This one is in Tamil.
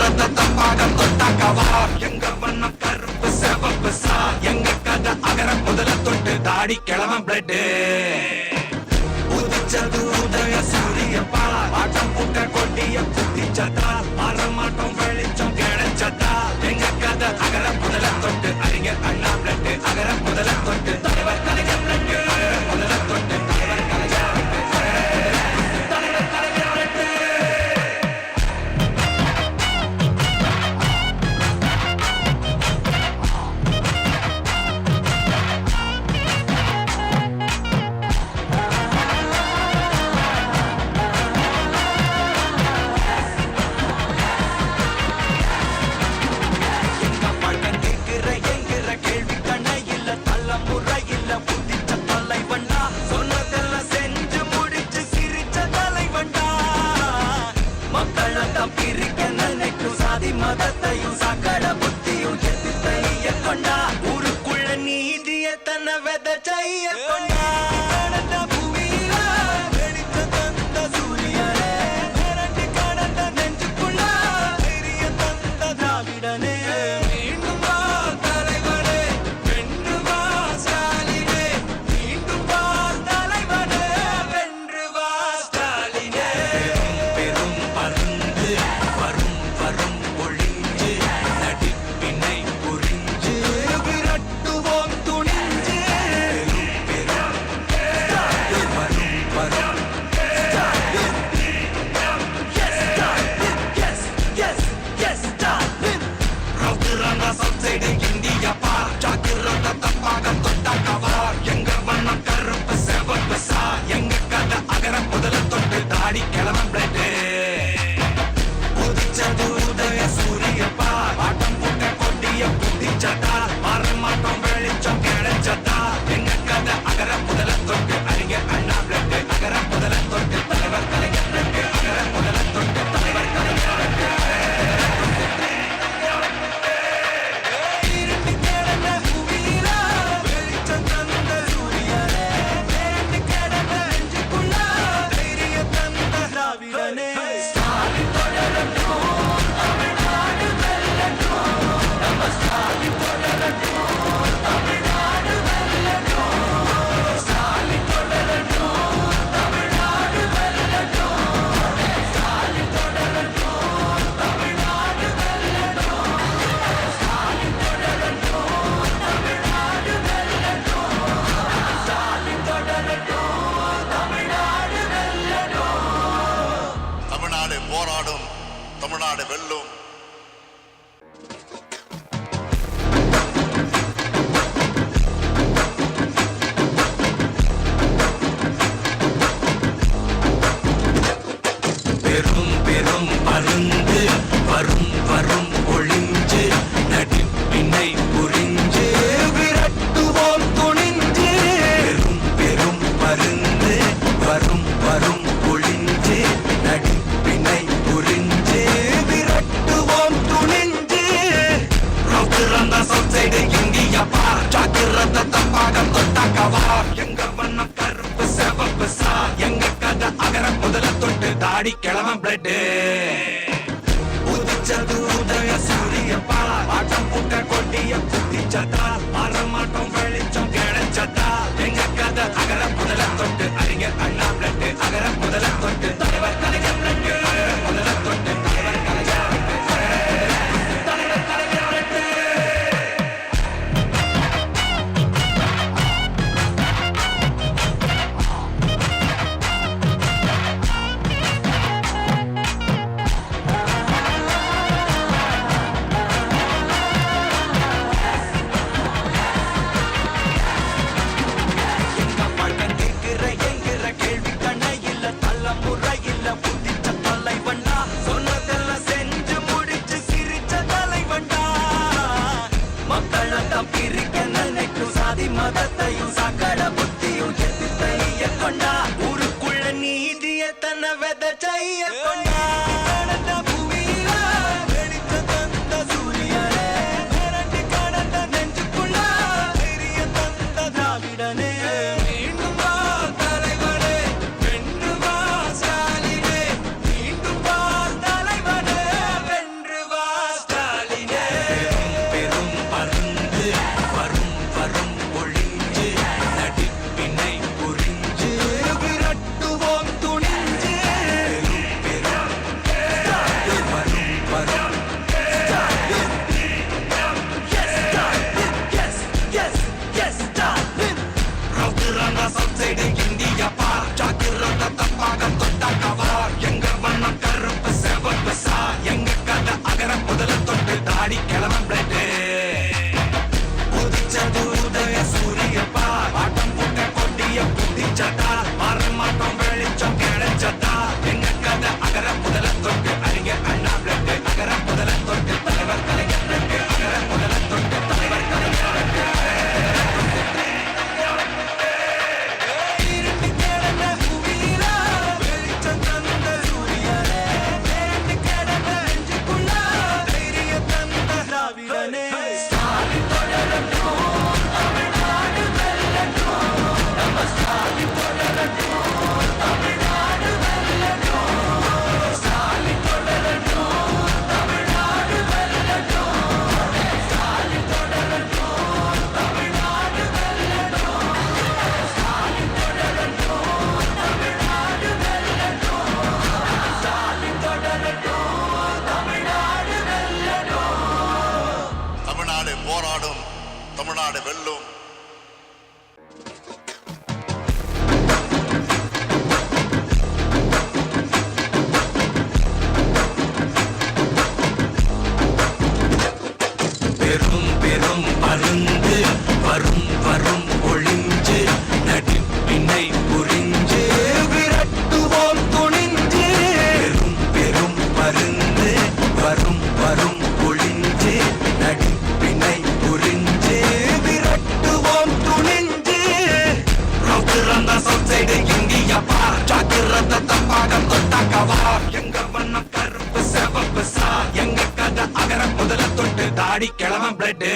ரத்தத்தை பாகம் தொட்டாக்கவா எங்க வண்ணம் கருப்பு செவப்பு சா எங்க கதை அகர முதல தொட்டு தாடி கிழவன் பிளட் உதிச்சது உதய சூரியப்பா ஆட்டம் பூட்ட கொட்டிய குத்திச்சதா மரமாட்டம் வெளிச்சம் கிடைச்சதா எங்க கதை அகர முதல தொட்டு அறிஞர் அண்ணா பிளட் அகர முதல தொட்டு தலைவர் கலைஞர் பிளட் அகர முதல தொட்டு தலைவர் கலைஞர் மதத்தையும் சகல புத்தியும் எதிர்த்தைய கொண்டா ஊருக்குள்ள நீதிய தன்னை விதைச்சைய கொண்டா பூமியில வெடித்த தந்த சூரியனே மிரட்டி கடந்த நெஞ்சுக்குள்ள பெரிய தந்த திராவிடனே மீண்டும் வா தலைவனே வென்று வா ஸ்டாலினே மீண்டும் வா தலைவனே வென்று வா ஸ்டாலினே பெரும் பருந்து வரும் வரும் தமிழ்நாடு வெல்லும். பெரும் பெரும் பருந்து வரும் வரும் ஒளிஞ்சு நடிப்பினை புரிஞ்சு விரட்டுவோம் துணிஞ்சு பெரும் பெரும் பருந்து வரும் வரும் ஒளிஞ்சு நடிப்பினை புரிஞ்சு விரட்டுவோம் துணிஞ்சு ரவுத்திரந்த சைடு இந்தியா பார் ஜாக்கிரத பாகம் தொட்டாக்கவா எங்க வண்ணம் கருப்பு செவப்பு சா எங்க கதை அகர முதல தொட்டு தாடி கிழவன் பிளட் உதிச்சது உதய சூரியப்பா ஆட்டம் பூட்ட கொட்டிய குத்திச்சதா மரமாட்டம் வெளிச்சம் கிடைச்சதா எங்க கதை அகர முதல தொட்டு அறிஞர் அண்ணா பிளட் அகர முதல தொட்டு தலைவர் கலைஞர் பிளட் அகர முதல தொட்டு தலைவர் கலைஞர் மதத்தையும் சகல புத்தியும் எதிர்த்தைய கொண்டா ஊருக்குள்ள நீதிய தன்னை விதைச்சைய கொண்டா பூமியில வெடித்த தந்த சூரியனே மிரட்டி கடந்த நெஞ்சுக்குள்ள பெரிய தந்த திராவிடனே மீண்டும் வா தலைவனே வென்று வா ஸ்டாலினே மீண்டும் வா தலைவனே வென்று வா வாடி கிழவன் பிளட்டு